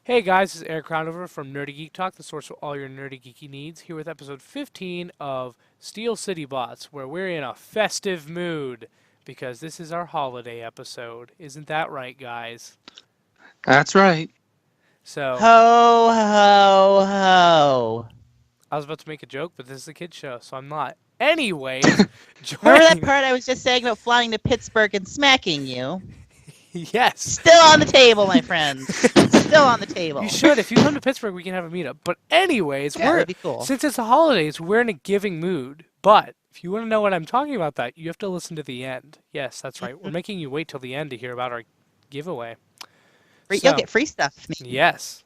Hey guys, this is Eric Crownover from Nerdy Geek Talk, the source of all your nerdy geeky needs, here with episode 15 of Steel City Bots, where we're in a festive mood because this is our holiday episode. Isn't that right, guys? That's right. So, Ho, ho, ho. I was about to make a joke, but this is a kid's show, so I'm not. Anyways, Remember that joining. part I was just saying about flying to Pittsburgh and smacking you? Yes. Still on the table, my friends. Still on the table. You should. If you come to Pittsburgh, we can have a meetup. But anyways, Yeah, that'd be cool. since it's the holidays, we're in a giving mood. But if you want to know what I'm talking about, that you have to listen to the end. Yes, that's right. We're making you wait till the end to hear about our giveaway. You'll So, get free stuff. maybe. yes.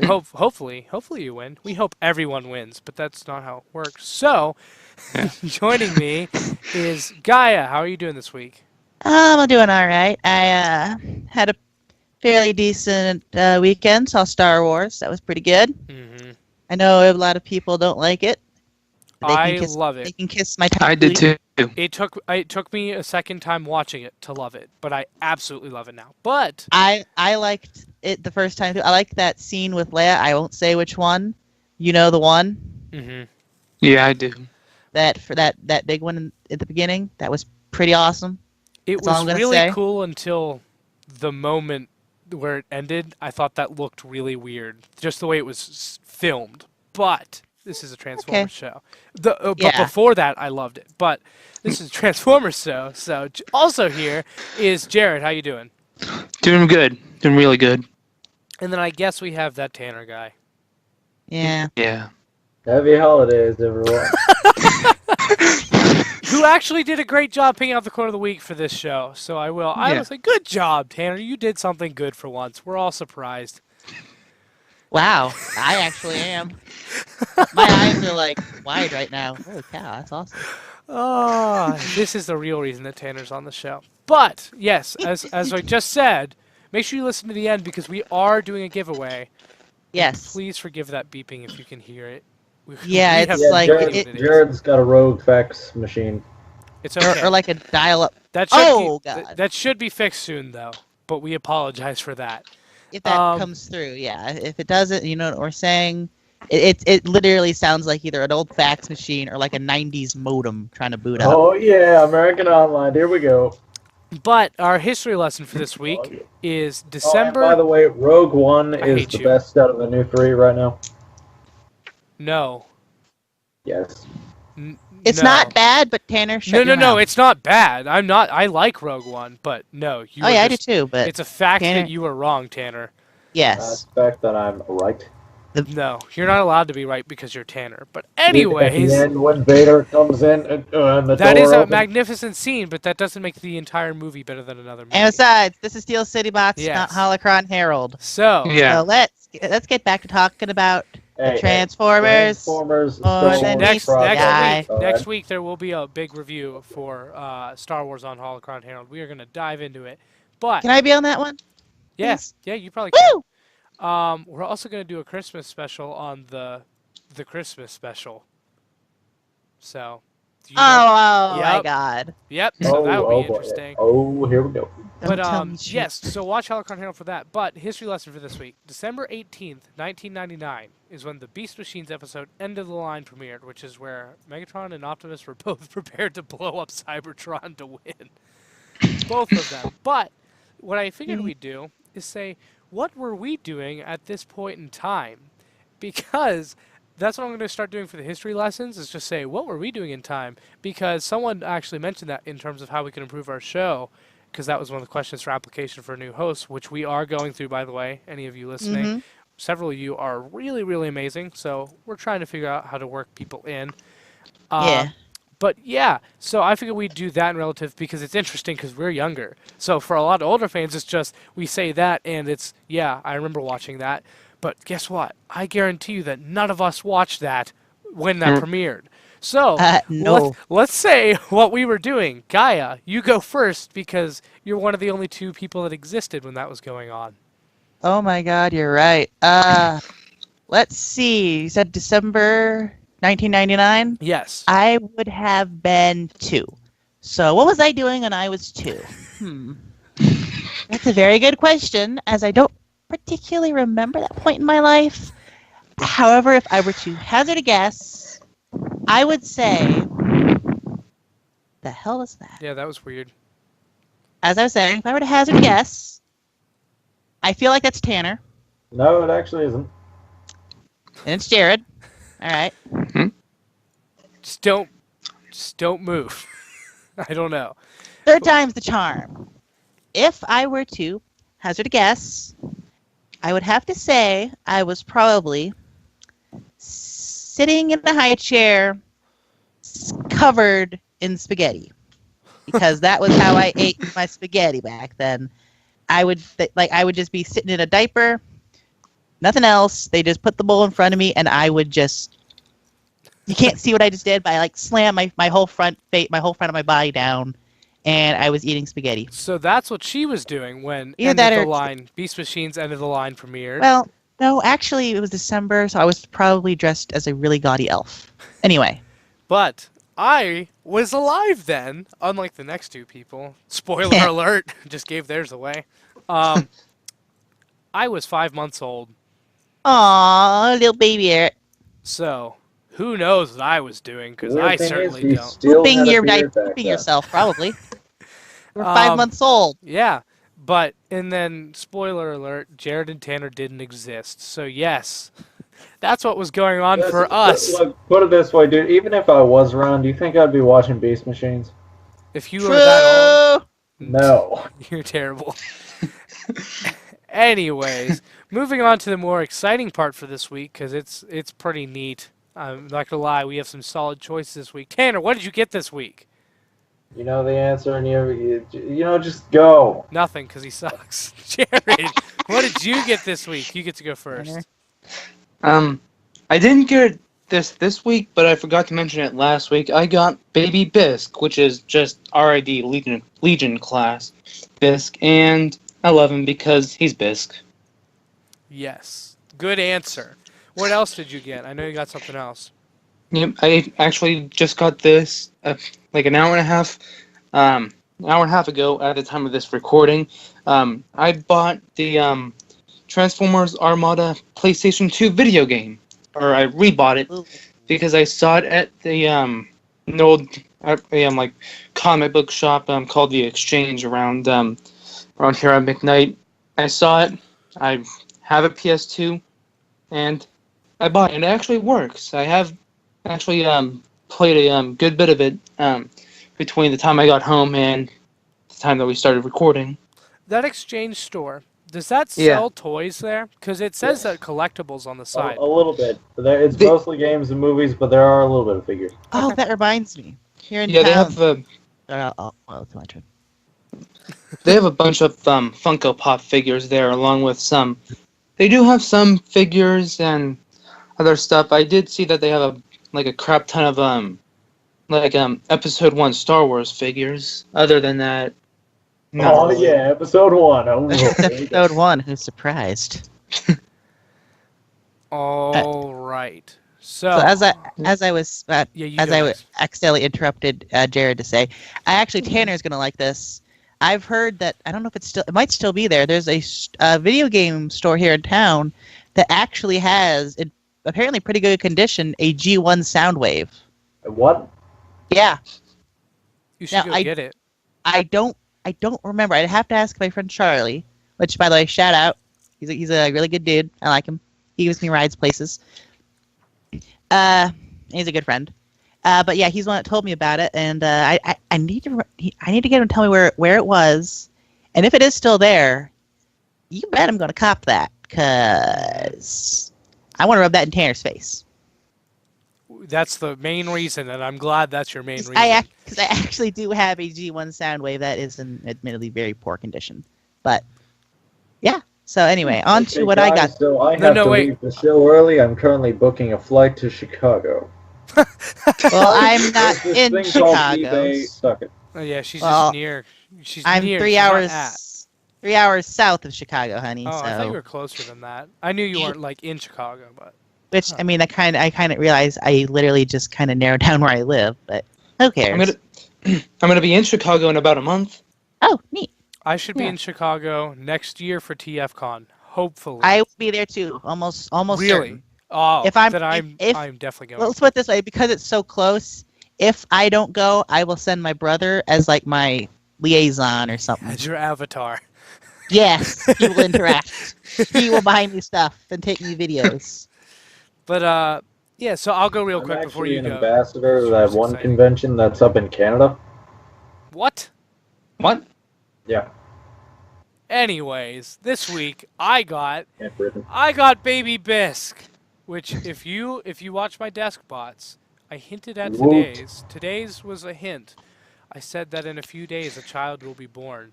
Hopefully you win. We hope everyone wins, but that's not how it works. So, joining me is Gaia. How are you doing this week? I'm doing all right. I had a fairly decent weekend. Saw Star Wars. That was pretty good. Mm-hmm. I know a lot of people don't like it. I love They it. can kiss my top I did booty. too. It took me a second time watching it to love it, but I absolutely love it now. But I liked it the first time. I liked that scene with Leia. I won't say which one. You know the one mhm. Yeah, I do. that big one at the beginning. That was pretty awesome. It That's all I'm was gonna really say. cool until the moment where it ended. I thought that looked really weird, just the way it was filmed. But this is a Transformers show. But Yeah. before that, I loved it. But this is a Transformers show. So also here is Jared. How you doing? Doing good. Doing really good. And then I guess we have that Tanner guy. Yeah. Yeah. Happy holidays, everyone. Who actually did a great job picking out the quote of the week for this show. So I Yeah. was like, good job, Tanner. You did something good for once. We're all surprised. Wow. I actually am. My eyes are like wide right now. Holy cow, that's awesome. Oh, this is the real reason that Tanner's on the show. But yes, as I just said, make sure you listen to the end because we are doing a giveaway. Yes. Please forgive that beeping if you can hear it. Yeah, we it's have Yeah, like no Jared, idea it- what is. Jared's got a rogue fax machine. It's okay. or like a dial-up. that should Oh, be, God. that should be fixed soon though. But we apologize for that. If that Um, comes through, yeah. If it doesn't, you know what we're saying. It literally sounds like either an old fax machine or like a '90s modem trying to boot up. Oh yeah, American Online. Here we go. But our history lesson for this week is Oh, and December. by the way, Rogue One I is hate the you. best out of the new three right now. No. Yes. It's No. not bad, but Tanner, shut No, your no, mouth. it's not bad. I'm not. I like Rogue One, but no, you. Oh were yeah, I do just- too. But It's a fact Tanner- that you were wrong, Tanner. yes, Fact that I'm right. No, you're not allowed to be right because you're Tanner. But At anyways, the end, when Vader comes in and the that door is a opens, magnificent scene, but that doesn't make the entire movie better than another movie. and besides, this is Steel City Bots, Yes. not Holocron Herald. So, Yeah. So let's get back to talking about hey, the Transformers. Transformers. More Star than Wars next project. guy. next week there will be a big review for Star Wars on Holocron Herald. We are going to dive into it. But Can I be on that one? yeah, please? yeah, you probably can. Woo! We're also going to do a Christmas special on the Christmas special. So, do you know- Oh my Yep. God! Yep. So that will be boy. interesting. Oh, here we go. Don't But tell me shit. yes, so watch Holocron Herald for that. But history lesson for this week: December 18th, 1999, is when the Beast Machines episode "End of the Line" premiered, which is where Megatron and Optimus were both prepared to blow up Cybertron to win. Both of them. But what I figured we'd do is say, what were we doing at this point in time? Because that's what I'm going to start doing for the history lessons is just say, what were we doing in time? Because someone actually mentioned that in terms of how we can improve our show, because that was one of the questions for application for a new host, which we are going through, by the way, any of you listening. Mhm. Several of you are really, really amazing, so we're trying to figure out how to work people in. Yeah. But yeah, so I figured we'd do that in relative because it's interesting because we're younger. So for a lot of older fans, it's just we say that and it's, yeah, I remember watching that. But guess what? I guarantee you that none of us watched that when that premiered. So No. let's say what we were doing. Gaia, you go first because you're one of the only two people that existed when that was going on. Oh my God, you're right. Let's see. You said December 1999. Yes. I would have been 2. So what was I doing when I was 2? That's a very good question, as I don't particularly remember that point in my life. However, if I were to hazard a guess, I would say, the hell is that? Yeah, that was weird. As I was saying, if I were to hazard a guess, I feel like that's Tanner, No, it actually isn't. and it's Jared. All right. Just don't move. I don't know. Third time's the charm. If I were to hazard a guess, I would have to say I was probably sitting in a high chair covered in spaghetti, because that was how I ate my spaghetti back then. I would just be sitting in a diaper, nothing else. They just put the bowl in front of me, and I would just, you can't see what I just did, but I like slam my whole front of my body down, and I was eating spaghetti. So that's what she was doing when Either End that of or- the Line, Beast Machines End of the Line premiered. Well, no, actually, it was December, so I was probably dressed as a really gaudy elf. Anyway, But I was alive then, unlike the next two people. Spoiler alert, just gave theirs away. I was 5 months old, aw, little baby Eric, so who knows what I was doing, because Weird I thing is, certainly he don't. still pooping had a your beard back pooping then. yourself, probably. You were 5 Um, months old. Yeah, but, and then, spoiler alert, Jared and Tanner didn't exist. So yes, that's what was going on for us. Look, put it this way, dude. Even if I was around, do you think I'd be watching Beast Machines? If you were that old, No. you're terrible. Anyways, moving on to the more exciting part for this week, because it's pretty neat. I'm not gonna lie, we have some solid choices this week. Tanner, what did you get this week? You know the answer, and you just go. Nothing, because he sucks. Jared, what did you get this week? You get to go first. I didn't get this week, but I forgot to mention it last week. I got Baby Bisque, which is just RID Legion class Bisque, and I love him because he's Bisque. Yes, good answer. What else did you get? I know you got something else. Yep, I actually just got this like an hour and a half ago at the time of this recording. I bought the Transformers Armada PlayStation 2 video game, or I rebought it Ooh. because I saw it at the an old like comic book shop called The Exchange around here at McKnight. I saw it. I have a PS2, and I bought it. And it actually works. I have actually played a good bit of it between the time I got home and the time that we started recording. That exchange store, does that Yeah. sell toys there? Because it says that collectibles on the side. A little bit. But it's They- mostly games and movies, but there are a little bit of figures. Oh, that reminds me. Here in Yeah, they town. have Well, it's my turn. they have a bunch of Funko Pop figures there, along with some. They do have some figures and other stuff. I did see that they have a crap ton of Episode 1 Star Wars figures. Other than that, not Oh really. yeah, episode 1. Oh, there you go. Episode 1. Who's surprised? All right. So, So as I was yeah, you as go I next. accidentally interrupted Jared to say, Tanner's gonna like this. I've heard that, I don't know if it might still be there. There's a video game store here in town that actually has, in apparently pretty good condition, a G1 Soundwave. What? Yeah, You should now, go get it. I don't remember. I'd have to ask my friend Charlie, which, by the way, shout out. He's a really good dude. I like him. He gives me rides places. He's a good friend. But yeah, he's the one that told me about it, and I need to get him to tell me where it was, and if it is still there, you bet I'm gonna cop that, cause I want to rub that in Tanner's face. That's the main reason, and I'm glad that's your main reason. Because I actually do have a G1 Soundwave that is in admittedly very poor condition, but yeah. So anyway, on to Okay, what I guys, got. So I No, have no, to wait. leave the show early. I'm currently booking a flight to Chicago. Well, I'm not There's this in thing called Chicago. eBay. Suck it. Oh, yeah, she's Well, just near. She's I'm near. 3 she's not hours. at. 3 hours south of Chicago, honey. Oh, so, I thought you were closer than that. I knew you weren't like in Chicago, but which I mean, I kind of realized I literally just kind of narrowed down where I live, but who cares? I'm gonna be in Chicago in about a month. Oh, neat. I should be Yeah. in Chicago next year for TFCon. Hopefully. I will be there too. Almost really. certain. Oh, If I'm- then I'm if- I'm definitely Well, going. let's put it this way, because it's so close. If I don't go, I will send my brother as like my liaison or something. As your avatar. Yes, he will interact. He will buy me stuff and take me videos. But yeah. So I'll go real I'm quick before actually you an go. ambassador to Super that one exciting. convention that's up in Canada. What? What? Yeah, Anyways, this week I got Camp Britain. Baby Bisque, which if you watch my desk bots, I hinted at Woot. today's. Today's was a hint. I said that in a few days a child will be born.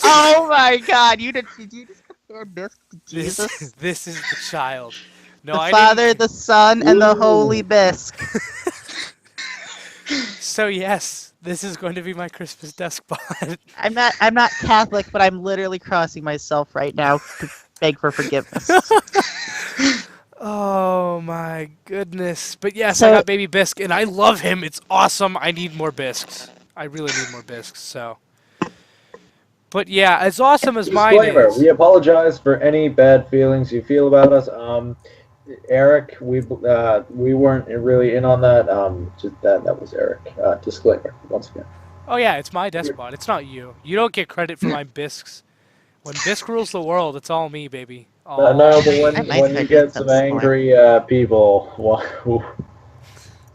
Oh my God! Did you just compare Bisque to Jesus? This is the child. No, The I Father, didn't. the Son, and the Ooh. Holy Bisque. So yes, this is going to be my Christmas desk bot. I'm not Catholic, but I'm literally crossing myself right now to beg for forgiveness. Oh my goodness! But yes, So- I got Baby Bisque, and I love him. It's awesome. I need more bisques. I really need more bisques. So. But yeah, as awesome as mine Disclaimer: is. we apologize for any bad feelings you feel about us. Eric, we weren't really in on that. Just that was Eric. Disclaimer once again. Oh yeah, it's my desk bot. It's not you. You don't get credit for my bisques. When bisque rules the world, it's all me, baby. All No, but me. I when might you start get doing some something angry people, well,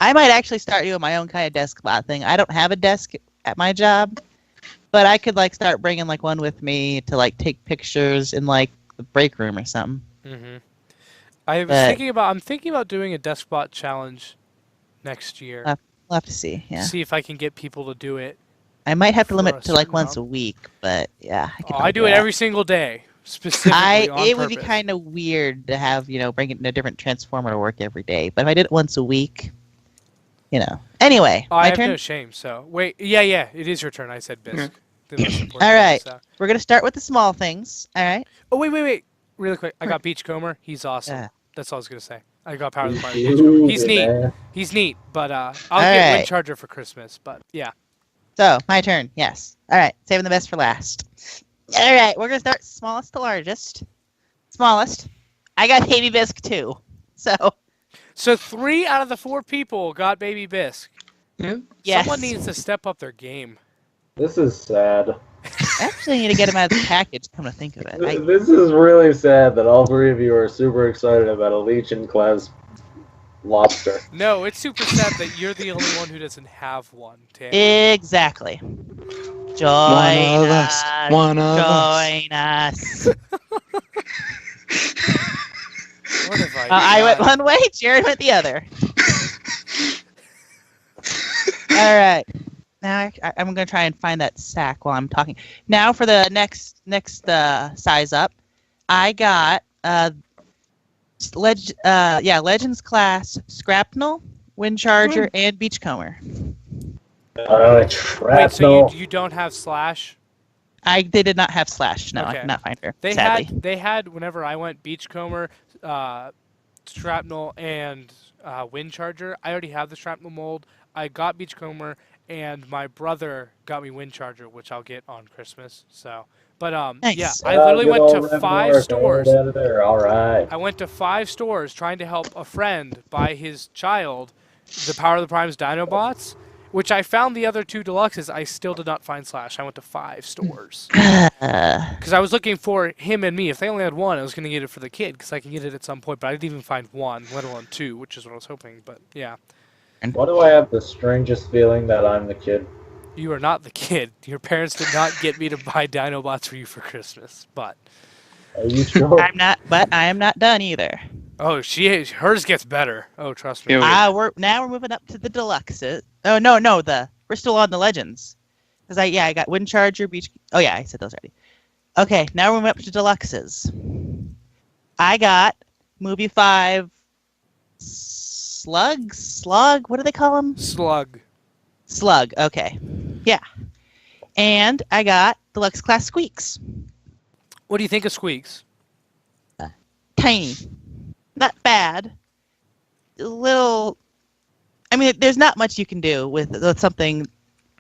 I might actually start doing my own kind of desk bot thing. I don't have a desk at my job, but I could like start bringing like one with me to like take pictures in like the break room or something. Mhm. I was But- I'm thinking about doing a desk bot challenge next year. We'll have to see. Yeah, See if I can get people to do it. I might have to for limit a to like certain once amount. a week, but yeah, I, could Oh, I probably do it that. every single day, specifically on It would be purpose. kind of weird to have bring it in a different transformer to work every day. But if I did it once a week, Anyway, Oh, I my have turn. no shame. So wait, yeah, it is your turn. I said bisque. The most important All one, right. so. We're gonna start with the small things. All right. Oh wait, really quick. I got Beachcomber. He's awesome. Yeah. That's all I was gonna say. I got Power of the Party. Beachcomber. He's neat. man. He's neat, but I'll get Alright. Wind Charger for Christmas. But yeah. So my turn. Yes. All right. Saving the best for last. All right. We're gonna start smallest to largest. Smallest. I got Baby Bisque too. So 3 out of the 4 people got Baby Bisque. Yeah. yes. Someone needs to step up their game. This is sad. I actually need to get him out of the package. Come to think of it. This is really sad that all 3 of you are super excited about a Leech and Klev's lobster. No, it's super sad that you're the only one who doesn't have one, Tam. Exactly. Join One of us. us. One of us. Join us. What have I went done? one way, Jared went the other. All right. Now I'm going to try and find that sack while I'm talking. Now for the next size up, I got Legends class Scrapnel, Wind Charger, and Beachcomber. Wait, so Shrapnel. you don't have Slash? They did not have Slash. No, I Okay. could not find her. They sadly. had whenever I went Beachcomber, Shrapnel, and Wind Charger. I already have the Shrapnel mold. I got Beachcomber, and my brother got me Wind Charger, which I'll get on Christmas. So, but Nice. yeah, I literally Good went old to Rev 5 North, stores. editor. All right. I went to 5 stores trying to help a friend buy his child the Power of the Prime's Dinobots, which I found the other 2 deluxes. I still did not find Slash. I went to 5 stores because I was looking for him and me. If they only had 1, I was going to get it for the kid because I can get it at some point. But I didn't even find 1, let alone 2, which is what I was hoping. But yeah, Why do I have the strangest feeling that I'm the kid? you are not the kid. Your parents did not get me to buy Dinobots for you for Christmas. But Are you sure? I'm not, but I am not done either. oh, hers gets better. Oh, trust me. Yeah. We're moving up to the deluxes. Oh no, we're still on the legends. Cause I got Wind Charger, Beach. Oh yeah, I said those already. Okay, now we're moving up to deluxes. I got Movie 5 Slug. What do they call them? Slug. Slug. Okay, yeah. And I got deluxe class Squeaks. What do you think of Squeaks? Tiny, not bad. A little. I mean, there's not much you can do with something,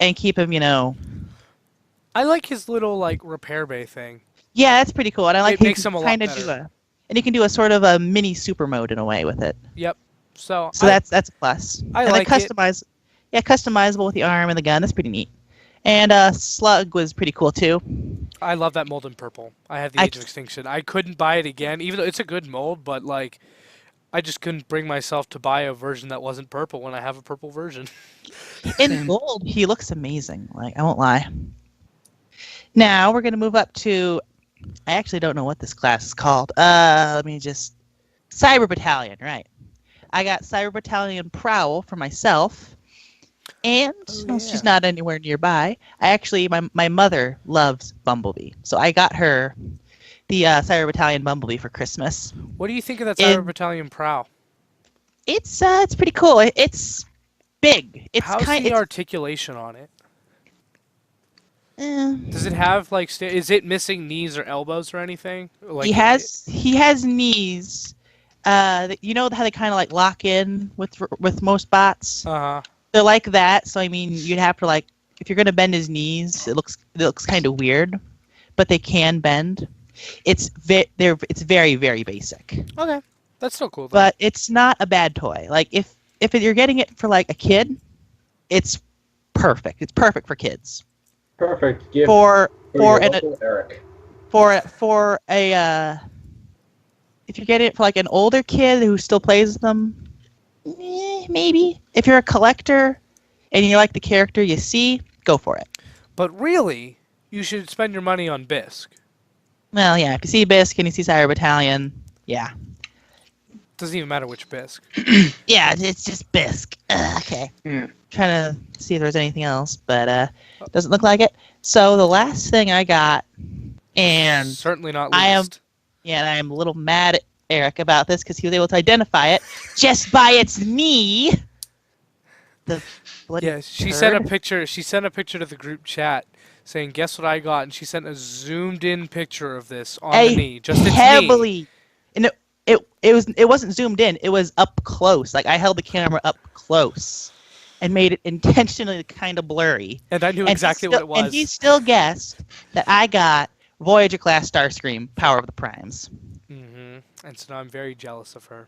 and keep him, I like his little repair bay thing. Yeah, that's pretty cool. And I like It how you makes can them a lot kinda better. and you can do a sort of a mini super mode in a way with it. Yep. So, So that's a plus. I and like it. Customizable with the arm and the gun. That's pretty neat. And Slug was pretty cool too. I love that mold in purple. I have the Age of Extinction. I couldn't buy it again, even though it's a good mold, but like, I just couldn't bring myself to buy a version that wasn't purple when I have a purple version. In gold, he looks amazing. Like, I won't lie. Now we're gonna move up to. I actually don't know what this class is called. Let me just. Cyber Battalion, right? I got Cyber Battalion Prowl for myself, and she's not anywhere nearby. My mother loves Bumblebee, so I got her the Cyber Battalion Bumblebee for Christmas. What do you think of that Cyber Battalion Prowl? It's pretty cool. It's big. It's How's the articulation on it? Does it have like? Is it missing knees or elbows or anything? Like he has knees. You know how they kind of like lock in with most bots. They're like that. So I mean, you'd have to like if you're gonna bend his knees, it looks kind of weird, but they can bend. It's very very basic. Okay, that's still cool. Though. But it's not a bad toy. Like if you're getting it for like a kid, it's perfect. It's perfect for kids. Perfect gift for Eric. For a if you're getting it for like an older kid who still plays them, maybe. If you're a collector and you like the character you see, go for it. But really, you should spend your money on Bisque. Well, yeah. If you see Bisque and you see Cyber Battalion, yeah. Doesn't even matter which Bisque. Yeah, it's just Bisque. Okay. Yeah. Trying to see if there's anything else, but doesn't look like it. So the last thing I got, and certainly not least. I am a little mad at Eric about this because he was able to identify it just by its knee. The bloody she sent a picture. She sent a picture to the group chat saying, "Guess what I got?" And she sent a zoomed-in picture of this on the knee, just its knee. And it wasn't zoomed in. It was up close. Like I held the camera up close and made it intentionally kind of blurry. And I knew exactly what it was. And he still guessed that I got Voyager class Starscream, Power of the Primes. Mm-hmm. And so now I'm very jealous of her.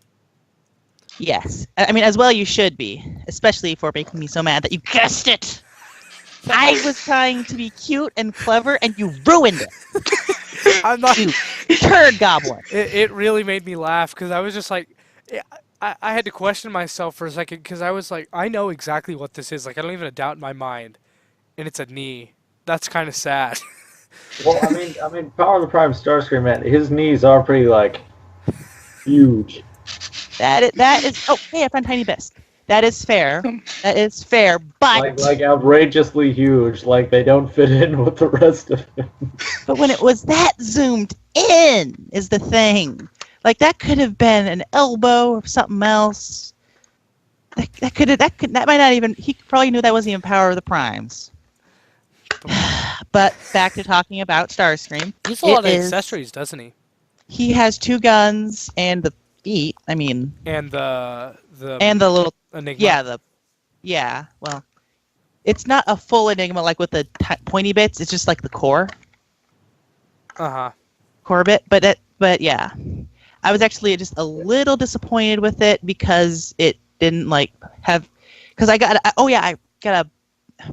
Yes. I mean, as well you should be, especially for making me so mad that you guessed it. I was trying to be cute and clever, and you ruined it. I'm not. You turd goblin. It really made me laugh because I was just like, I had to question myself for a second because I was like, I know exactly what this is. Like, I don't even have a doubt in my mind, and it's a knee. That's kind of sad. Well, I mean, Power of the Prime Starscream, man, his knees are pretty like huge. That is. Oh, hey, I found Tiny Bisque. That is fair. That is fair, but like outrageously huge. Like they don't fit in with the rest of him. But when it was that zoomed in is the thing. Like that could have been an elbow or something else. That might not even. He probably knew that wasn't even Power of the Primes. But back to talking about Starscream. He has a lot of accessories, doesn't he? He has 2 guns and the feet. I mean, and the little Enigma. Well, it's not a full Enigma like with the pointy bits. It's just like the core. Core bit, but yeah. I was actually just a little disappointed with it because it didn't like have. Because I got a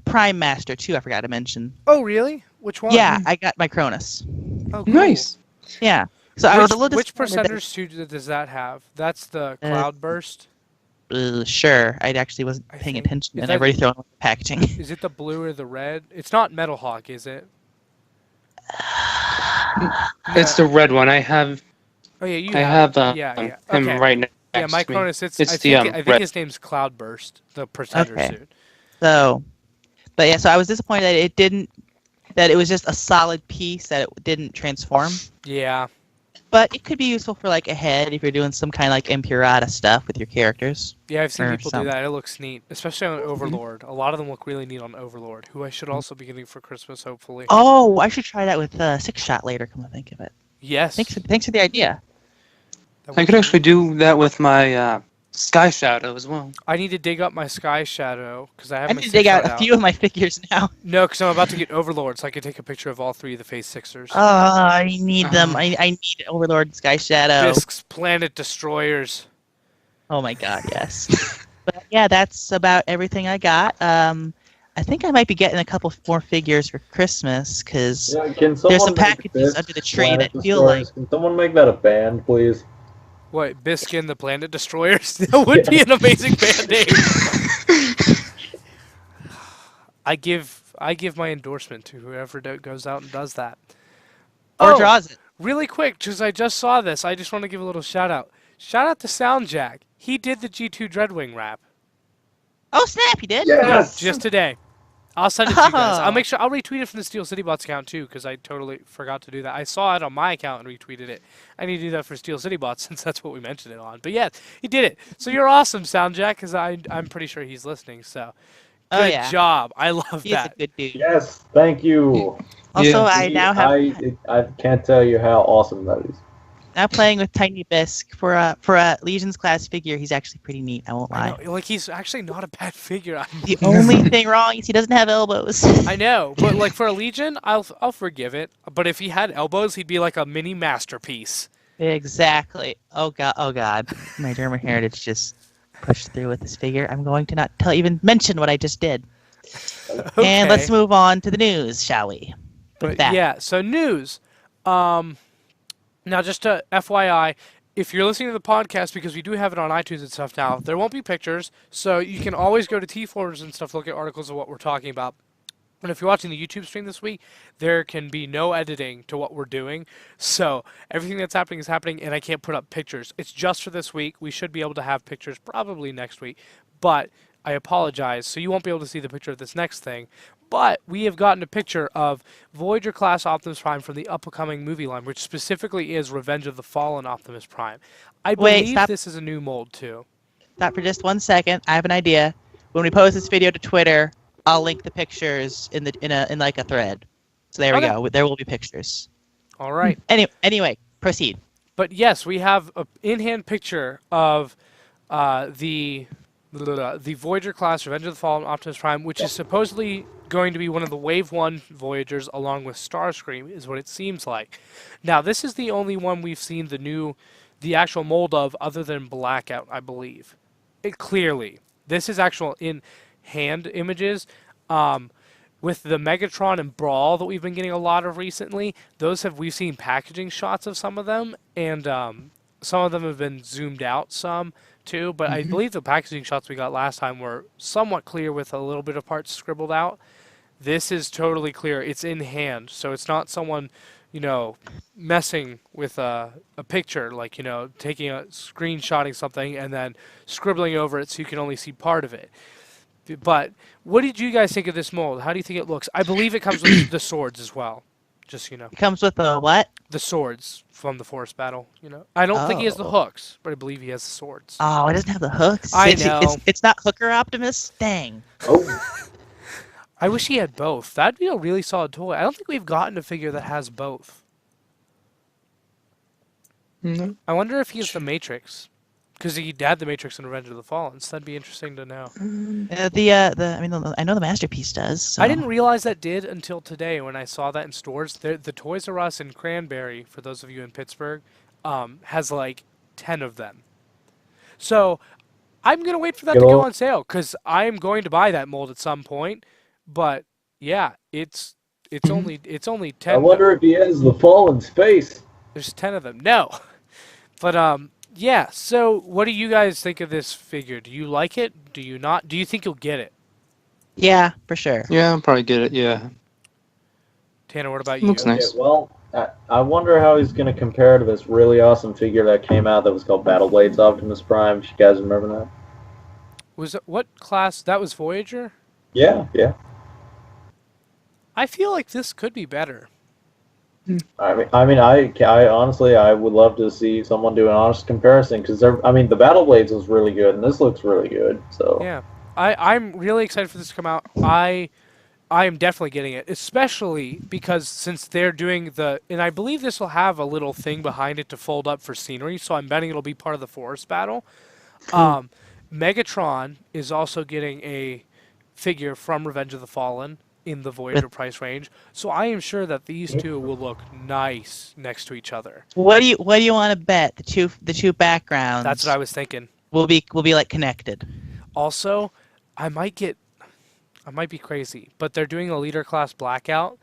Prime Master too. I forgot to mention. Oh really? Which one? Yeah, I got my Cronus. Oh, cool. Nice. Yeah. So I was a little Which disappointed. percentage suit does that have? That's the Cloudburst. Sure. I actually wasn't paying attention, and I've already thrown away the packaging. Is it the blue or the red? It's not Metal Hawk, is it? It's the red one. I have. Oh yeah, you I have him okay. right next Yeah, my to me. Cronus. I the think red. his name's Cloudburst, the Pretender suit. So I was disappointed that it was just a solid piece, that it didn't transform. Yeah. But it could be useful for like a head if you're doing some kind of like Impurata stuff with your characters. Yeah, I've seen people do that. It looks neat, especially on Overlord. A lot of them look really neat on Overlord, who I should also be getting for Christmas, hopefully. Oh, I should try that with 6-shot later, come to think of it. Yes. Thanks for the idea. I could actually do that with my Sky Shadow as well. I need to dig up my Sky Shadow because I have I my need to dig out six-shot a few of my figures now. No, because I'm about to get Overlord, so I can take a picture of all 3 of the Phase Sixers. Oh, I need them. I need Overlord Sky Shadow. Bisk's Planet Destroyers. Oh my god, yes. But yeah, that's about everything I got. I think I might be getting a couple more figures for Christmas because Yeah, can someone there's some make packages this under the tree Planet that feel like. Destroyers? Can someone make that a band, please? What, Bisk and the Planet Destroyers? That would be an amazing band name. I give my endorsement to whoever goes out and does that. Or draws it. Really quick, because I just saw this, I just want to give a little shout out. Shout out to Soundjack. He did the G2 Dreadwing rap. Oh snap, he did. Yes! Just today. I'll send it to you guys. I'll Oh. make sure I'll retweet it from the Steel City Bots account too, because I totally forgot to do that. I saw it on my account and retweeted it. I need to do that for Steel City Bots since that's what we mentioned it on. But yeah, he did it. So you're awesome, Soundjack, because I'm pretty sure he's listening. So Oh good yeah. job. I love He's that. a good dude. Yes, thank you. Also, Yeah. I now have I can't tell you how awesome that is. now playing with Tiny Bisk for a Legion's class figure. He's actually pretty neat. I won't I lie. know, like he's actually not a bad figure. The only thing wrong is he doesn't have elbows. I know, but like for a Legion, I'll forgive it. But if he had elbows, he'd be like a mini masterpiece. Exactly. Oh god. Oh god. My German heritage just pushed through with this figure. I'm going to not even mention what I just did. Okay. And let's move on to the news, shall we? With But that. yeah, so news. Now, just to FYI, if you're listening to the podcast, because we do have it on iTunes and stuff now, there won't be pictures, so you can always go to T-Forums and stuff, look at articles of what we're talking about. And if you're watching the YouTube stream this week, there can be no editing to what we're doing. So everything that's happening is happening, and I can't put up pictures. It's just for this week. We should be able to have pictures probably next week, but I apologize. So you won't be able to see the picture of this next thing. But we have gotten a picture of Voyager class Optimus Prime from the upcoming movie line, which specifically is Revenge of the Fallen Optimus Prime. I Wait, believe stop. this is a new mold too. Stop for just 1 second. I have an idea. When we post this video to Twitter, I'll link the pictures in like a thread. So there we Okay. go. There will be pictures. All right. Anyway, proceed. But yes, we have an in-hand picture of the Voyager class Revenge of the Fallen Optimus Prime, which is supposedly going to be one of the Wave 1 Voyagers along with Starscream, is what it seems like. Now, this is the only one we've seen the actual mold of other than Blackout, I believe. Clearly. This is actual in-hand images. With the Megatron and Brawl that we've been getting a lot of recently, we've seen packaging shots of some of them, and some of them have been zoomed out some too, but I believe the packaging shots we got last time were somewhat clear with a little bit of parts scribbled out. This is totally clear. It's in hand, so it's not someone, messing with a picture, like, taking screenshotting something and then scribbling over it so you can only see part of it. But what did you guys think of this mold? How do you think it looks? I believe it comes with the swords as well. Just, It comes with a what? the swords from the forest battle, I don't think he has the Oh. hooks, but I believe he has the swords. Oh, it doesn't have the hooks. I It's- know. It's not Hooker Optimus. Dang. Oh, I wish he had both. That'd be a really solid toy. I don't think we've gotten a figure that has both. No. I wonder if he's the Matrix. Because he had the Matrix in Revenge of the Fallen, so that'd be interesting to know. I know the Masterpiece does. So. I didn't realize that did until today when I saw that in stores. The Toys R Us in Cranberry, for those of you in Pittsburgh, has like 10 of them. So I'm going to wait for that to go on sale because I'm going to buy that mold at some point. But yeah, it's only 10. I wonder if he has the Fallen's face. There's 10 of them. No. But yeah, so what do you guys think of this figure? Do you like it? Do you not? Do you think you'll get it? Yeah, for sure. Yeah, I'll probably get it. Yeah. Tanner, what about you? Looks nice. Okay, well, I wonder how he's going to compare to this really awesome figure that came out that was called Battle Blades Optimus Prime. If you guys remember that? Was it, what class? That was Voyager? Yeah. I feel like this could be better. I honestly, I would love to see someone do an honest comparison because the Battle Blades was really good and this looks really good. So Yeah. I'm really excited for this to come out. I am definitely getting it, especially because since they're doing and I believe this will have a little thing behind it to fold up for scenery, so I'm betting it'll be part of the forest battle. Megatron is also getting a figure from Revenge of the Fallen in the Voyager price range. So I am sure that these two will look nice next to each other. What do you want to bet? The two backgrounds. That's what I was thinking. Will be like connected. Also, I might be crazy, but they're doing a leader class blackout.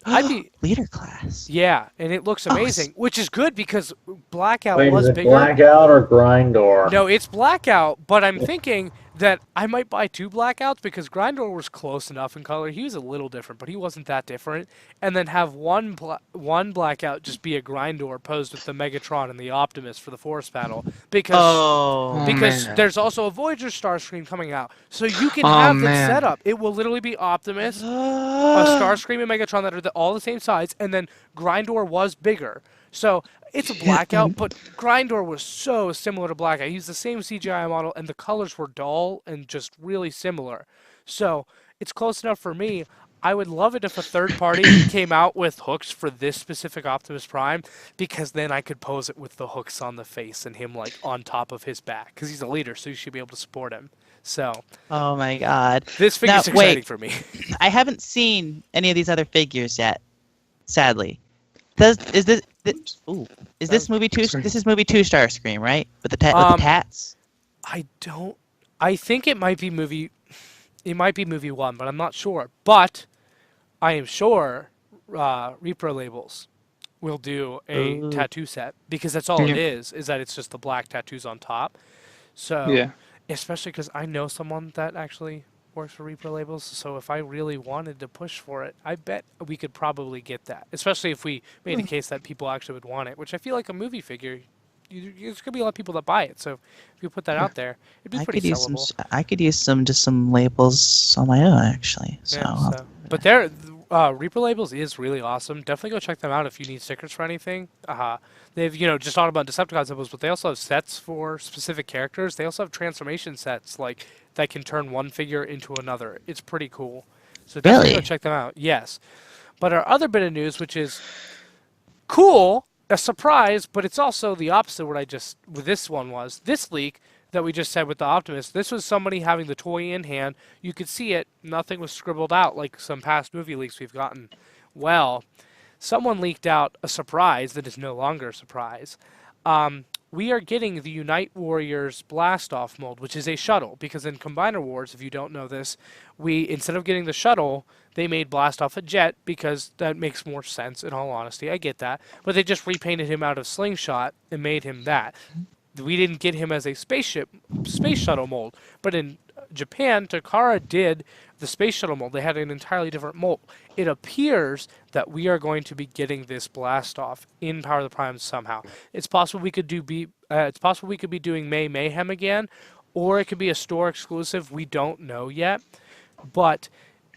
Leader class. Yeah, and it looks amazing, which is good because blackout Wait, was is it bigger. Blackout or Grindor? No, it's blackout, but I'm thinking that I might buy two blackouts because Grindor was close enough in color. He was a little different, but he wasn't that different. And then have one blackout just be a Grindor posed with the Megatron and the Optimus for the Force battle because man. there's also a Voyager Starscream coming out, so you can have the man. setup. It will literally be Optimus, a Starscream, and Megatron that are all the same size, and then Grindor was bigger. So it's a blackout, but Grindor was so similar to Blackout. He's the same CGI model, and the colors were dull and just really similar. So it's close enough for me. I would love it if a third party came out with hooks for this specific Optimus Prime, because then I could pose it with the hooks on the face and him like on top of his back, because he's a leader, so you should be able to support him. So Oh my God. this figure's exciting for me. I haven't seen any of these other figures yet. Sadly. Is this movie two? Sorry. This is movie 2 Starscream, right? With the tats. I think it might be movie 1, but I'm not sure. But I am sure Repro Labels will do a Ooh. tattoo set, because that's all it Yeah. is that it's just the black tattoos on top. So Yeah. especially because I know someone that actually works for Repro Labels, so if I really wanted to push for it, I bet we could probably get that, especially if we made a case that people actually would want it, which I feel like a movie figure, there's going to be a lot of people that buy it, so if you put that out there, it'd be I pretty could use sellable. I could use some labels on my own actually. So, Yeah, but they're Reaper Labels is really awesome. Definitely go check them out if you need stickers for anything. They've just talked about Decepticon symbols, but they also have sets for specific characters. They also have transformation sets like that can turn one figure into another. It's pretty cool. So definitely go Really? check them out. Yes. But our other bit of news, which is cool, a surprise, but it's also the opposite of what this one was. This leak that we just said with the Optimus, this was somebody having the toy in hand. You could see it. Nothing was scribbled out like some past movie leaks we've gotten. Well, someone leaked out a surprise that is no longer a surprise. We are getting the Unite Warriors Blast-Off mold, which is a shuttle, because in Combiner Wars, if you don't know this, instead of getting the shuttle, they made Blast-Off a jet, because that makes more sense, in all honesty. I get that. But they just repainted him out of Slingshot and made him that. We didn't get him as a space shuttle mold. But in Japan, Takara did the space shuttle mold. They had an entirely different mold. It appears that we are going to be getting this blast off in Power of the Primes somehow. It's possible we could be doing May Mayhem again, or it could be a store exclusive. We don't know yet, but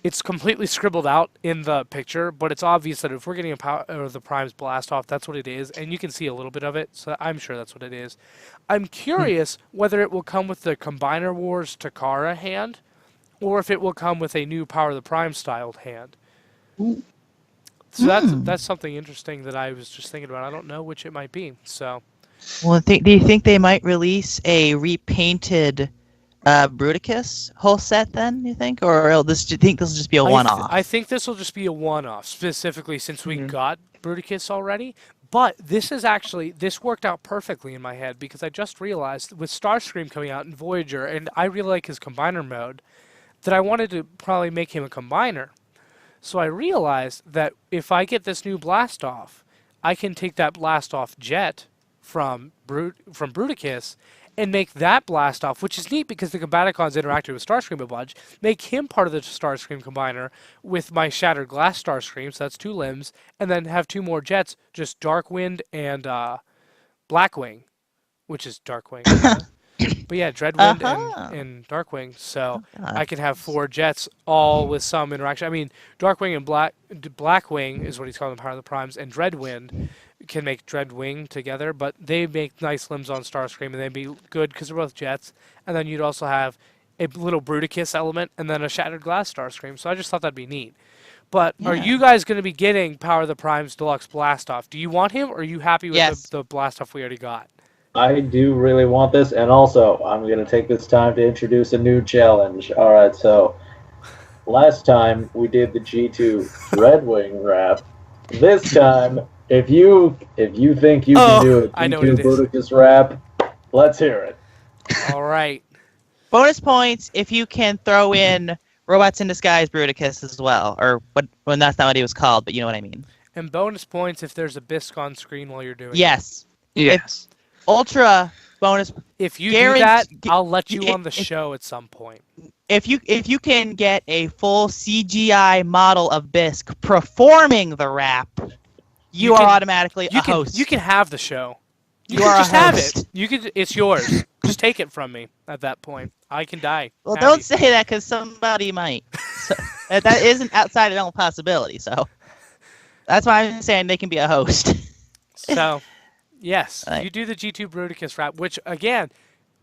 it's completely scribbled out in the picture, but it's obvious that if we're getting a Power of the Primes blast off, that's what it is, and you can see a little bit of it, so I'm sure that's what it is. I'm curious whether it will come with the Combiner Wars Takara hand, or if it will come with a new Power of the Prime styled hand. So that's something interesting that I was just thinking about. I don't know which it might be. So, well, do you think they might release a repainted Bruticus whole set then? You think, or do you think this will just be a one-off? I think this will just be a one-off, specifically since we got Bruticus already. But this worked out perfectly in my head, because I just realized with Starscream coming out in Voyager, and I really like his combiner mode, that I wanted to probably make him a combiner. So I realized that if I get this new Blast-Off, I can take that Blast-Off jet from Bruticus and make that Blast-Off, which is neat because the Combaticons interacted with Starscream a bunch, make him part of the Starscream combiner with my Shattered Glass Starscream, so that's 2 limbs, and then have 2 more jets, just Darkwind and Blackwing, which is Darkwing. But yeah, Dreadwind and Darkwing, so I can have 4 jets, all with some interaction. I mean, Darkwing and Blackwing is what he's calling the Power of the Primes, and Dreadwind can make Dreadwing together, but they make nice limbs on Starscream, and they'd be good because they're both jets. And then you'd also have a little Bruticus element, and then a Shattered Glass Starscream, so I just thought that'd be neat. But are you guys going to be getting Power of the Primes Deluxe Blast-Off? Do you want him, or are you happy with the Blast-Off we already got? I do really want this, and also I'm going to take this time to introduce a new challenge. All right, so last time we did the G2 Dreadwing rap. This time, if you think you can do a I know what G2 it is. Bruticus rap, let's hear it. All right. Bonus points if you can throw in Robots in Disguise Bruticus as well, or when that's not what he was called, but you know what I mean. And bonus points if there's a bisque on screen while you're doing it. Yes. Yes. Ultra bonus If you Guarant- do that, gu- I'll let you if- on the show at some point. if you can get a full CGI model of Bisque performing the rap, you are can- automatically You a can host. you can have the show. You can are a just have host. it. You can. It's yours. Just take it from me at that point. I can die. Well, happy. don't say that because somebody might. So, that isn't outside of all possibility. So that's why I'm saying they can be a host. So, yes, Right. you do the G2 Bruticus rap, which again,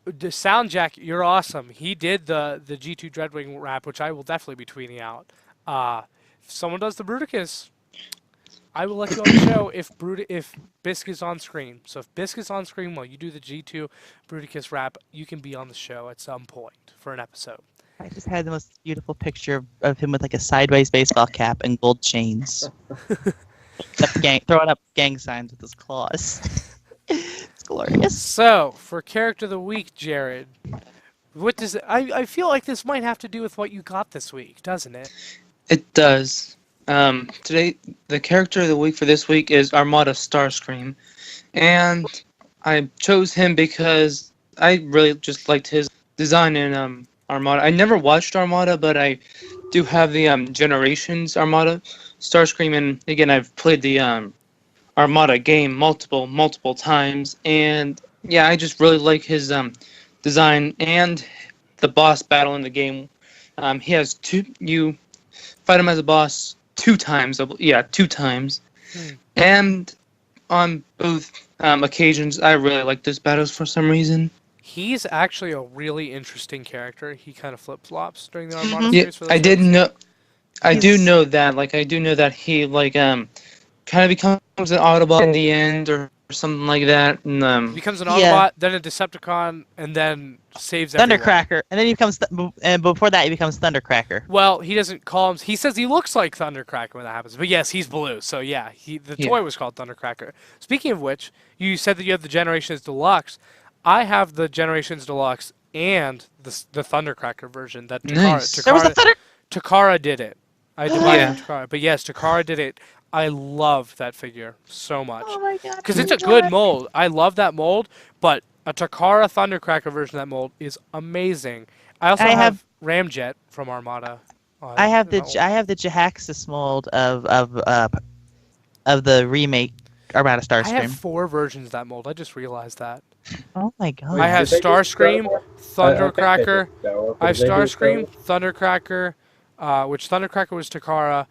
the Soundjack, you're awesome. He did the G2 Dreadwing rap, which I will definitely be tweeting out. If someone does the Bruticus, I will let you on the show if Bisque is on screen. So if Bisque is on screen while you do the G2 Bruticus rap, you can be on the show at some point for an episode. I just had the most beautiful picture of him with like a sideways baseball cap and gold chains. Throwing up gang signs with his claws. It's glorious. So, for character of the week, Jared, what does I feel like this might have to do with what you got this week, doesn't it? It does. Today, the character of the week for this week is Armada Starscream, and I chose him because I really just liked his design in Armada. I never watched Armada, but I do have the Generations Armada Starscream, and again, I've played the Armada game multiple times, and yeah, I just really like his design and the boss battle in the game. He has you fight him as a boss two times. Two times. And on both occasions, I really like those battles for some reason. He's actually a really interesting character. He kind of flip-flops during the Armada Yeah, series. For those I did shows. know. I do He's- know that. Like, I do know that he kind of becomes an Autobot in the end or something like that. And He becomes an Yeah. Autobot, then a Decepticon, and then saves everyone. Thundercracker, and then he becomes, and before that he becomes Thundercracker. Well, he doesn't call him. He says he looks like Thundercracker when that happens. But yes, he's blue. So yeah, the Yeah. toy was called Thundercracker. Speaking of which, you said that you have the Generations Deluxe. I have the Generations Deluxe and the Thundercracker version that Nice. There was a Thunder. Takara did it. I did buy it Yeah. from Takara. But yes, Takara did it. I love that figure so much. Oh my god! Because it's a good mold. I love that mold, but a Takara Thundercracker version of that mold is amazing. I also I have have- Ramjet from Armada. I have the that one. I have the Jahaxis mold of the remake Armada I have Starscream. 4 versions of that mold. I just realized that. Oh my god! I have Did they just Starscream, Star Wars? I think they did Thundercracker. Star Wars, I have but they do Star Starscream, Wars. Thundercracker, which Thundercracker was Takara.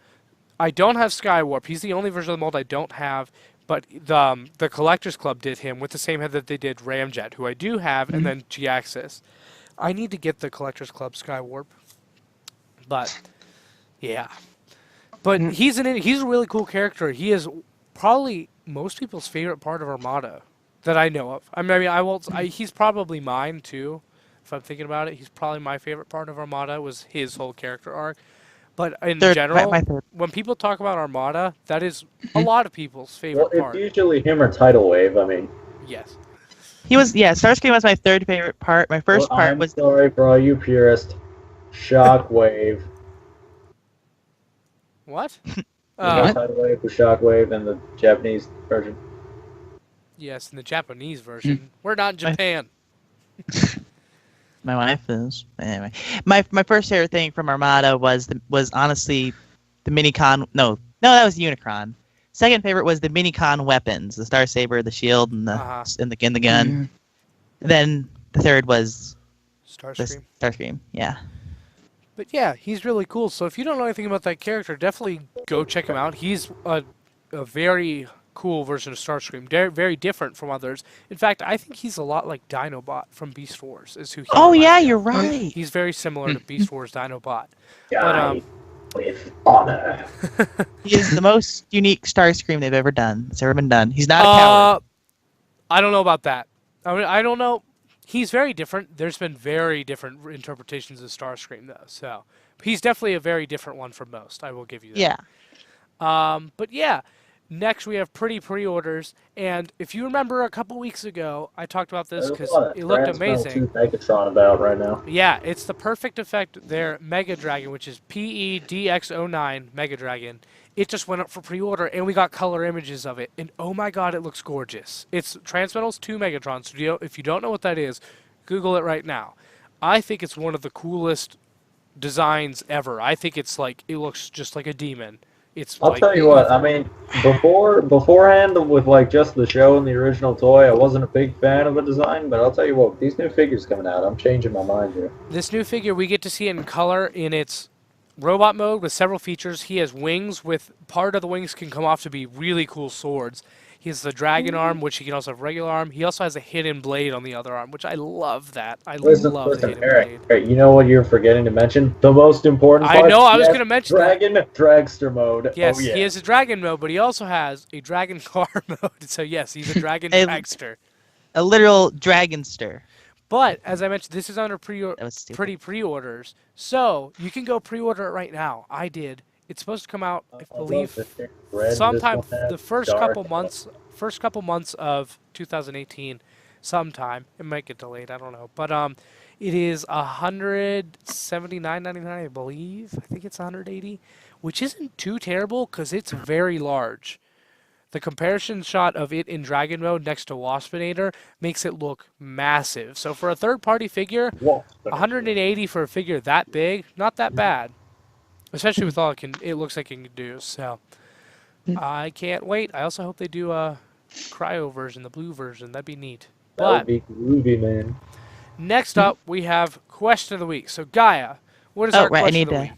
I don't have Skywarp. He's the only version of the mold I don't have. But the Collectors Club did him with the same head that they did Ramjet, who I do have, and then G-Axis. I need to get the Collectors Club Skywarp. But, yeah. But he's a really cool character. He is probably most people's favorite part of Armada that I know of. He's probably mine, too. If I'm thinking about it, he's probably my favorite part of Armada was his whole character arc. But in general, my third. when people talk about Armada, that is a lot of people's favorite Well, part. it's usually him or Tidal Wave. I mean, Yes. He was Starscream was my third favorite part. My first well, part I'm was sorry for all you purists. Shockwave. What? Tidal Wave with Shockwave in the Japanese version. Yes, in the Japanese version. We're not in Japan. my wife is anyway. My first favorite thing from Armada was honestly the Minicon. No, that was Unicron. Second favorite was the Minicon weapons, the Star Saber, the shield, and the Uh-huh. and the gun. Then the third was the Starscream. Starscream. Yeah. But yeah, he's really cool. So if you don't know anything about that character, definitely go check him out. He's a very cool version of Starscream. Very different from others. In fact, I think he's a lot like Dinobot from Beast Wars. Is who he Oh reminds yeah, me you're of. right. He's very similar to Beast Wars Dinobot. Die with honor. He is the most unique Starscream they've ever done. It's ever been done. He's not a coward. I don't know about that. I mean, I don't know. He's very different. There's been very different interpretations of Starscream, though. So he's definitely a very different one from most. I will give you that. Yeah. But yeah, next we have pretty pre-orders, and if you remember a couple weeks ago, I talked about this There's a because lot of it looked Transmetal 2 amazing. Megatron about right now. Yeah, it's the perfect effect there, Mega Dragon, which is PEDX09 Mega Dragon. It just went up for pre-order, and we got color images of it, and oh my god, it looks gorgeous. It's Transmetal's 2 Megatron, so if you don't know what that is, Google it right now. I think it's one of the coolest designs ever. I think it's like, it looks just like a demon. It's I'll like, tell you what. I mean, beforehand with like just the show and the original toy, I wasn't a big fan of the design. But I'll tell you what, these new figures coming out, I'm changing my mind here. This new figure, we get to see it in color in its robot mode with several features. He has wings with part of the wings can come off to be really cool swords. He has the dragon arm, which he can also have regular arm. He also has a hidden blade on the other arm, which I love that. I love the hidden blade. Eric, you know what you're forgetting to mention? The most important I part. know, I was Yes, going to mention that. Dragon Dragster mode. Yes, oh, yeah. he has a dragon mode, but he also has a dragon car mode. So yes, he's a dragon A- dragster. A literal dragonster. But as I mentioned, this is under That was stupid. pretty pre-orders, so you can go pre-order it right now. I did. It's supposed to come out, I believe, sometime the first couple months of 2018, sometime. It might get delayed, I don't know. But it is $179.99, I believe. I think it's 180, which isn't too terrible because it's very large. The comparison shot of it in Dragon Mode next to Waspinator makes it look massive. So for a third-party figure, 180 for a figure that big, not that bad. Especially with all it looks like it can do. So I can't wait. I also hope they do a cryo version, the blue version. That'd be neat. That would But be groovy, man. next up, we have question of the week. So Gaia, what is our right, I question need of the to- week?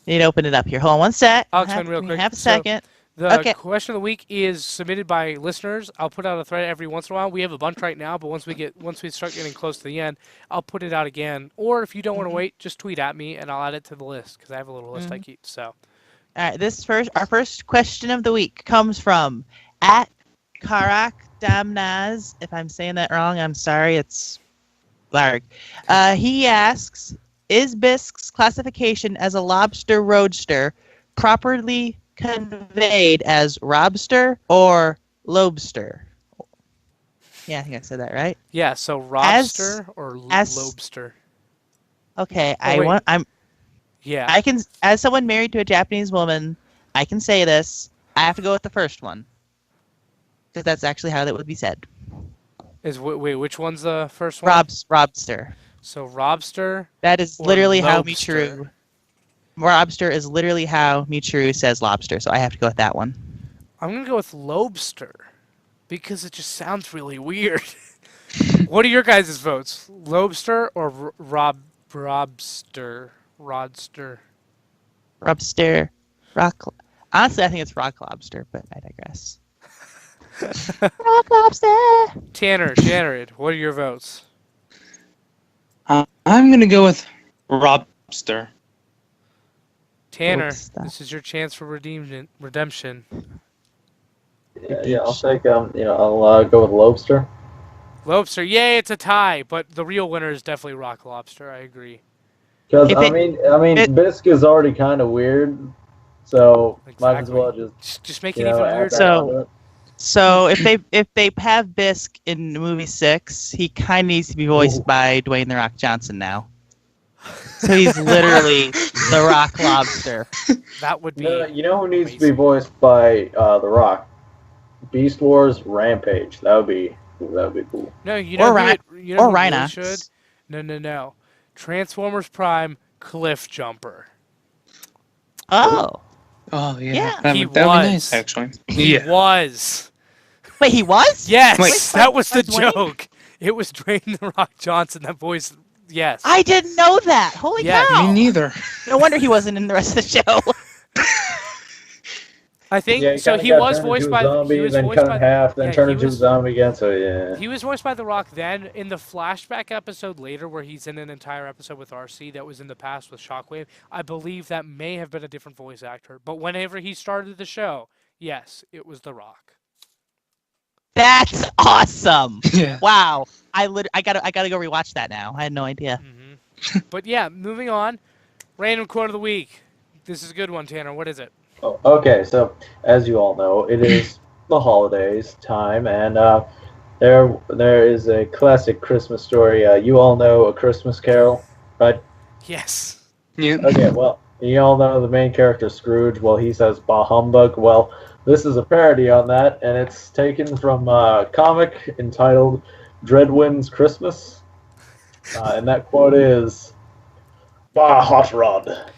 Need to open it up here. Hold on one sec. I'll explain real Give me quick. Half a So- second. The Okay. question of the week is submitted by listeners. I'll put out a thread every once in a while. We have a bunch right now, but once we start getting close to the end, I'll put it out again. Or if you don't want to wait, just tweet at me and I'll add it to the list because I have a little list I keep. So All right, our first question of the week comes from at Karak Damnaz. If I'm saying that wrong, I'm sorry. It's Larg. He asks, is Bisk's classification as a lobster roadster properly conveyed as robster or lobster? Yeah, I think I said that right. yeah, so robster or as- lobster. Okay, wait. I'm Yeah. I can, as someone married to a Japanese woman, I can say this. I have to go with the first one because that's actually how that would be said. Wait, which one's the first one? Robster. So robster. That is Or literally how lobster. Michiru. Robster is literally how Michiru says lobster, so I have to go with that one. I'm gonna go with lobster because it just sounds really weird. What are your guys' votes? Lobster or robster? Rodster. Robster. Rock. Honestly, I think it's rock lobster, but I digress. Rock lobster. Tanner, Jared, what are your votes? I'm gonna go with Robster. Tanner, What's that? this is your chance for redemption. Yeah, I'll take I'll go with lobster. Lobster, yay, it's a tie, but the real winner is definitely rock lobster. I agree. Because If I it- mean, it- Bisk is already kind of weird, so might as Exactly. well Just make you it know even add weirder. that So- onto it. So if they have Bisk in movie 6, he kind of needs to be voiced Ooh. by Dwayne the Rock Johnson now. So he's literally the Rock Lobster. That would be. No, you know who needs to be amazing. voiced by The Rock? Beast Wars Rampage. That would be cool. No, you know Or who Rhi- it, you know or who really Rhinox. should? No. Transformers Prime Cliff Jumper. Oh, Oh yeah, Yeah. that He would be nice was. actually. He Yeah. was. wait, he was? Yes, Wait. that was the Dwayne? joke. It was Dwayne the Rock Johnson that voiced. Yes. I didn't know that. Holy Yeah, cow! Me neither. No wonder he wasn't in the rest of the show. I think Yeah, so. kinda He got was turned voiced into by. a zombie, He was then voiced cut by. in half, then yeah, turned he into was- a zombie again. So yeah. He was voiced by The Rock then. In the flashback episode later, where he's in an entire episode with RC that was in the past with Shockwave, I believe that may have been a different voice actor. But whenever he started the show, yes, it was The Rock. That's awesome. Yeah. Wow. I gotta go rewatch that now. I had no idea. But yeah, moving on. Random quote of the week. This is a good one, Tanner. What is it? Oh, okay, so as you all know, it is the holidays time, and there is a classic Christmas story. You all know A Christmas Carol, right? Yes. Yeah. Okay, well, you all know the main character Scrooge. Well, he says "bah humbug." Well, this is a parody on that, and it's taken from a comic entitled Dreadwind's Christmas, and that quote is "Bah hot rod."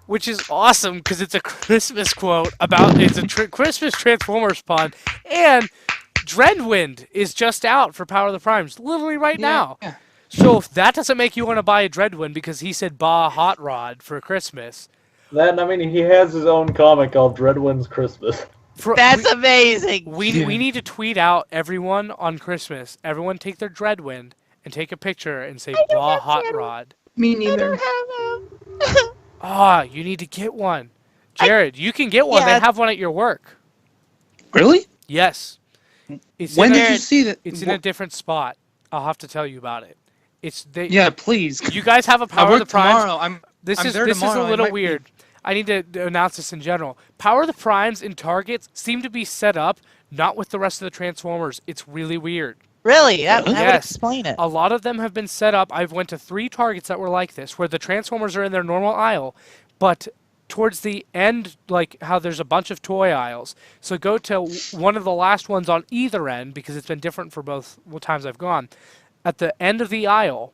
Which is awesome because it's a Christmas quote about it's a Christmas Transformers pun, and Dreadwind is just out for Power of the Primes, literally right now. Yeah. So if that doesn't make you want to buy a Dreadwind because he said "Bah Hot Rod" for Christmas, Then I mean, he has his own comic called Dreadwind's Christmas. That's amazing. we need to tweet out everyone on Christmas. Everyone take their Dreadwind and take a picture and say "Bah Hot Rod." Me neither. Ah, you need to get one. Jared, you can get one. Yeah. They have one at your work. Really? Yes. It's When in did a, you see that? It's in a different spot. I'll have to tell you about it. It's they. Yeah, please. You guys have a I Power of work the Primes. tomorrow. I'm This is there this is tomorrow. a I little might be- weird. I need to announce this in general. Power of the Primes in Targets seem to be set up not with the rest of the Transformers. It's really weird. Really? That would Yes. explain it. A lot of them have been set up. I've went to 3 Targets that were like this, where the Transformers are in their normal aisle, but towards the end, like how there's a bunch of toy aisles. So go to one of the last ones on either end, because it's been different for both times I've gone. At the end of the aisle,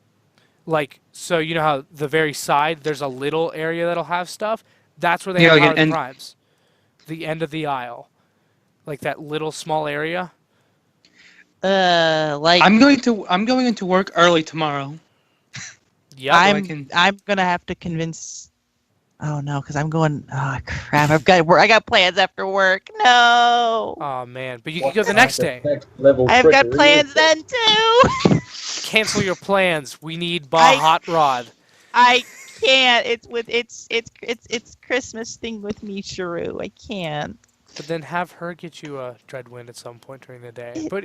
like, so you know how the very side, there's a little area that'll have stuff? That's where they Yeah, have like Power an of the end- Primes. The end of the aisle. Like that little small area. Like I'm going into work early tomorrow. Yeah. I'm gonna have to convince. Oh no, because I'm going. Oh crap! I've got work. I got plans after work. No, Oh, man. But you can go the next day. Next level I've got trickery. plans then too. Cancel your plans. We need I- Hot Rod. I can't. It's Christmas thing with me, Sharu. I can't. But then have her get you a Dreadwind at some point during the day. But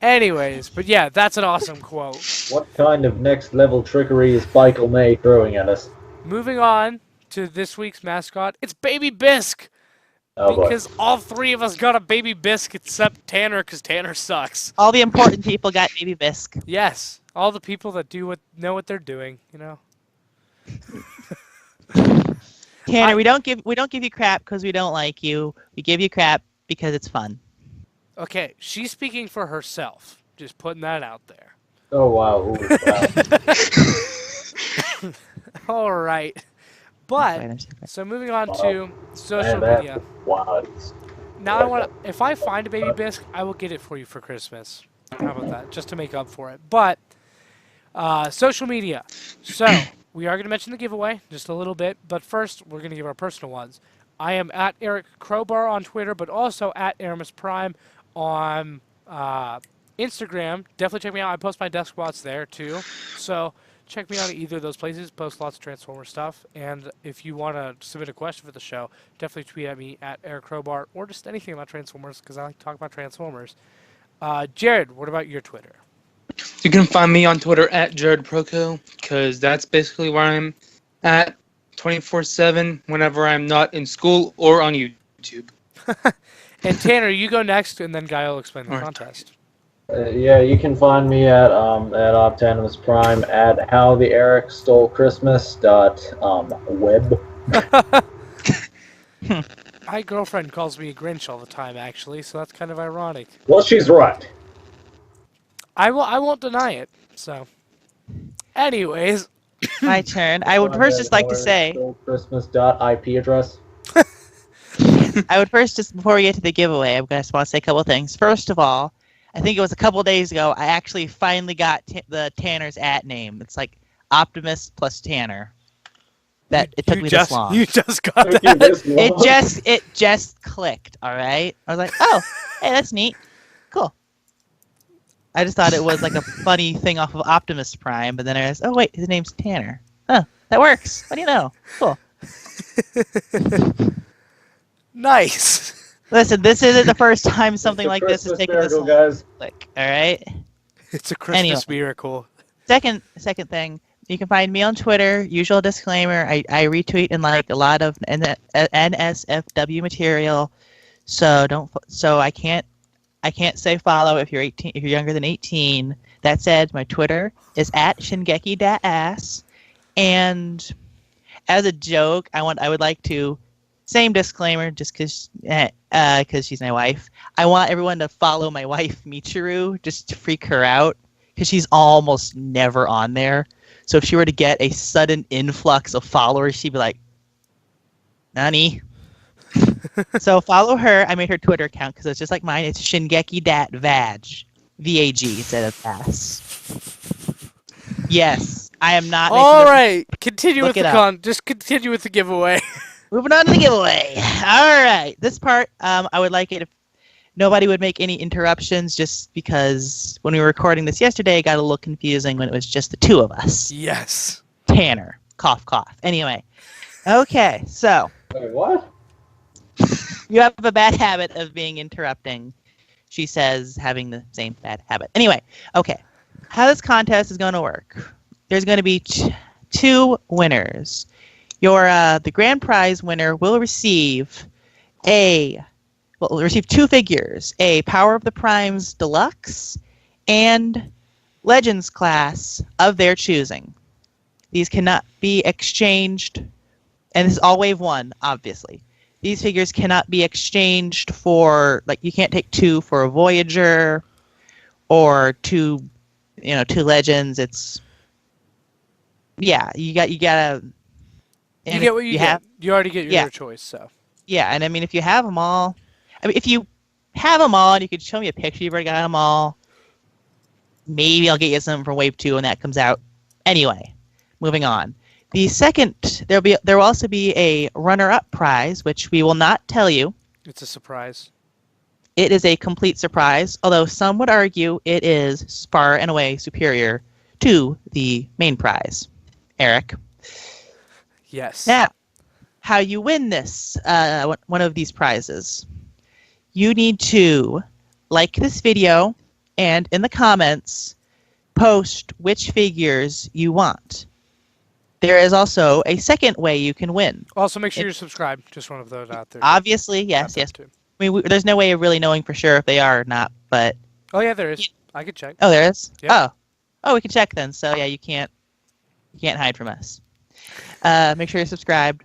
anyways, but yeah, that's an awesome quote. What kind of next level trickery is Michael May throwing at us? Moving on to this week's mascot, it's Baby Bisque. Oh boy. Because all 3 of us got a Baby Bisque except Tanner, because Tanner sucks. All the important people got Baby Bisque. Yes, all the people that know what they're doing, you know. Tanner, we don't give you crap because we don't like you. We give you crap because it's fun. Okay, she's speaking for herself. Just putting that out there. Oh wow. Ooh, wow. All right. But so moving on to social media. Wow. Now I want to. If I find a Baby Bisque, I will get it for you for Christmas. How about that? Just to make up for it. But social media. So we are going to mention the giveaway just a little bit. But first, we're going to give our personal ones. I am at Eric Crowbar on Twitter, but also at Aramis Prime on Instagram. Definitely check me out. I post my desk spots there too. So check me out at either of those places. Post lots of Transformer stuff. And if you want to submit a question for the show, definitely tweet at me at Eric Crowbar or just anything about Transformers because I like to talk about Transformers. Jared, what about your Twitter? You can find me on Twitter at Jared Proco, because that's basically where I'm at 24/7 whenever I'm not in school or on YouTube. And Tanner, you go next, and then Guy will explain the Alright. contest. Yeah, you can find me at Optimus Prime at howtheeric.stole.christmas.web. My girlfriend calls me a Grinch all the time, actually, so that's kind of ironic. Well, she's right. I won't deny it. So, anyways, My turn. I would first just like to say, Christmas.ip address. before we get to the giveaway, I just want to say a couple of things. First of all, I think it was a couple of days ago, I actually finally got the Tanner's @ name. It's like Optimus plus Tanner. It took me this long. You just got Took you that. this long? It just clicked. All right. I was like, oh, hey, that's neat. Cool. I just thought it was like a funny thing off of Optimus Prime, but then I realized, oh wait, his name's Tanner. Huh, that works. What do you know? Cool. Nice. Listen, this isn't the first time something It's a like this is Christmas taking this miracle, long. guys. Click, all right. It's a Christmas Anyway. miracle. Second thing, you can find me on Twitter. Usual disclaimer: I retweet and like a lot of NSFW material, so I can't say follow if you're 18, if you're younger than 18. That said, my Twitter is @shingeki.ass, and as a joke, I would like to, same disclaimer, just because she's my wife. I want everyone to follow my wife Michiru just to freak her out, because she's almost never on there. So if she were to get a sudden influx of followers, she'd be like, "Nani?" So follow her. I made her Twitter account because it's just like mine. It's Shingeki.vag, VAG instead of ass. Yes, I am not. All right, continue Look with it the up. just continue with the giveaway. Moving on to the giveaway. All right, this part, I would like it if nobody would make any interruptions, just because when we were recording this yesterday, it got a little confusing when it was just the two of us. Yes. Tanner, cough, cough. Anyway, okay, so Wait, what? you have a bad habit of being interrupting. She says having the same bad habit. Anyway, okay, how this contest is going to work. There's going to be two winners. The grand prize winner will receive two figures, a Power of the Primes Deluxe and Legends class of their choosing. These cannot be exchanged, and this is all wave one, obviously. These figures cannot be exchanged for, like, you can't take two for a Voyager or two Legends. It's, yeah, you gotta. You get what you get. You already get your choice, so. Yeah, and I mean, if you have them all, if you have them all and you could show me a picture you've already got them all, maybe I'll get you something from Wave 2 when that comes out. Anyway, moving on. The second, there will also be a runner-up prize, which we will not tell you. It's a surprise. It is a complete surprise, although some would argue it is far and away superior to the main prize. Eric. Yes. Now, how you win this, one of these prizes. You need to like this video and in the comments post which figures you want. There is also a second way you can win. Also, make sure you're subscribed. Just one of those out there. Obviously, yes. Too. I mean, there's no way of really knowing for sure if they are or not, but... Oh, yeah, there is. I could check. Oh, there is? Yeah. Oh, we can check then. So, yeah, you can't hide from us. Make sure you're subscribed.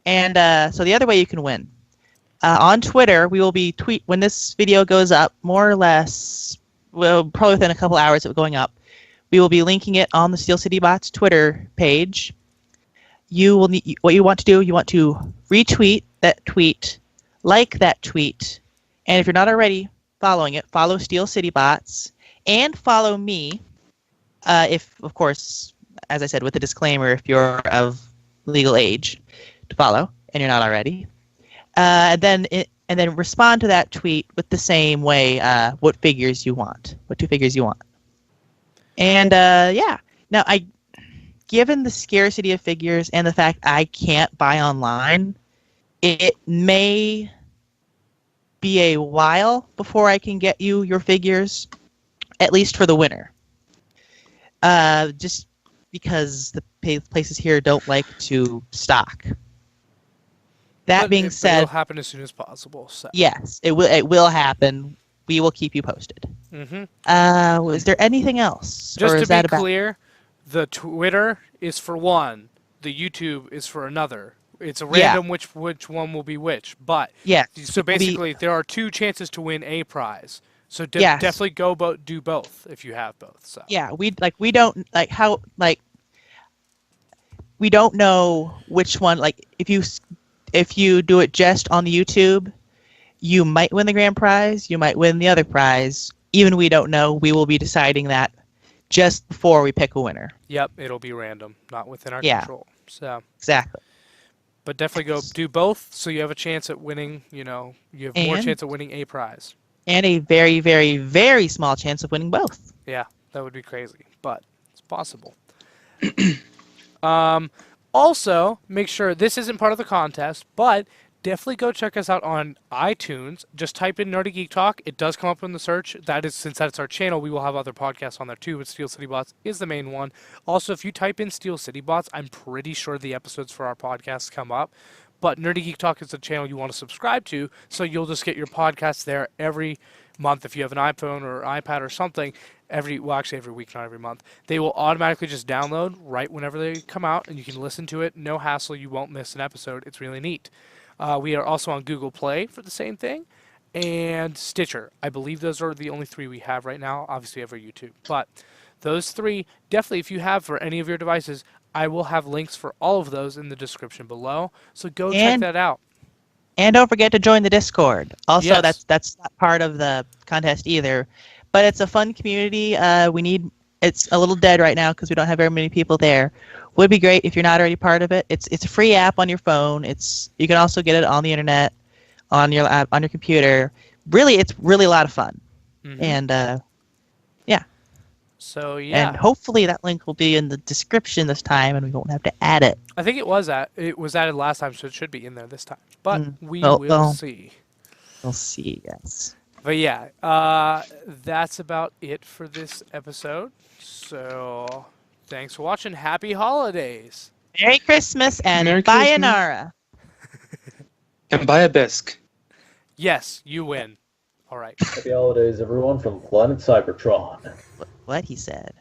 And so the other way you can win. On Twitter, we will be when this video goes up, more or less, well, probably within a couple hours of it going up, we will be linking it on the Steel City Bots Twitter page. You will need, what you want to do, you want to retweet that tweet, like that tweet, and if you're not already following it, follow Steel City Bots, and follow me, if, of course, as I said, with the disclaimer, if you're of legal age to follow, and you're not already. And then respond to that tweet with the same way, what figures you want, what two figures you want. And yeah, now given the scarcity of figures and the fact I can't buy online, it may be a while before I can get you your figures, at least for the winner. Just because the places here don't like to stock. That being said, it will happen as soon as possible. So. Yes, it will happen. We will keep you posted. Mm-hmm. Is there anything else? Just or to is that be clear, the Twitter is for one, the YouTube is for another. It's a random which one will be which. But yeah, so basically, there are two chances to win a prize. So definitely go do both if you have both. So yeah, we don't we don't know which one. Like if you do it just on the YouTube, you might win the grand prize. You might win the other prize. Even we don't know. We will be deciding that just before we pick a winner. Yep, it'll be random, not within our control. So exactly. But definitely go do both, so you have a chance at winning. You have more chance of winning a prize. And a very, very, very small chance of winning both. Yeah, that would be crazy, but it's possible. Also, make sure this isn't part of the contest, but definitely go check us out on iTunes. Just type in Nerdy Geek Talk. It does come up in the search. That is, since that's our channel, we will have other podcasts on there too, but Steel City Bots is the main one. Also, if you type in Steel City Bots, I'm pretty sure the episodes for our podcasts come up. But Nerdy Geek Talk is the channel you want to subscribe to, so you'll just get your podcasts there every month if you have an iPhone or iPad or something. Every week, not every month. They will automatically just download right whenever they come out, and you can listen to it. No hassle. You won't miss an episode. It's really neat. We are also on Google Play for the same thing, and Stitcher. I believe those are the only 3 we have right now. Obviously, we have our YouTube. But those 3, definitely, if you have for any of your devices, I will have links for all of those in the description below. So go check that out. And don't forget to join the Discord. Also, Yes. that's not part of the contest either. But it's a fun community. It's a little dead right now because we don't have very many people there. Would be great if you're not already part of it. It's a free app on your phone. You can also get it on the internet, on your computer. Really, it's really a lot of fun. Mhm. And yeah. So yeah, And hopefully that link will be in the description this time, and we won't have to add it. I think it was added last time, so it should be in there this time. But we well, will well. see. We'll see. Yes. But yeah, that's about it for this episode. So thanks for watching. Happy holidays. Merry Christmas and Merry Christmas. sayonara. And buy a bisque. Yes, you win. All right. Happy holidays, everyone, from Planet Cybertron. What he said.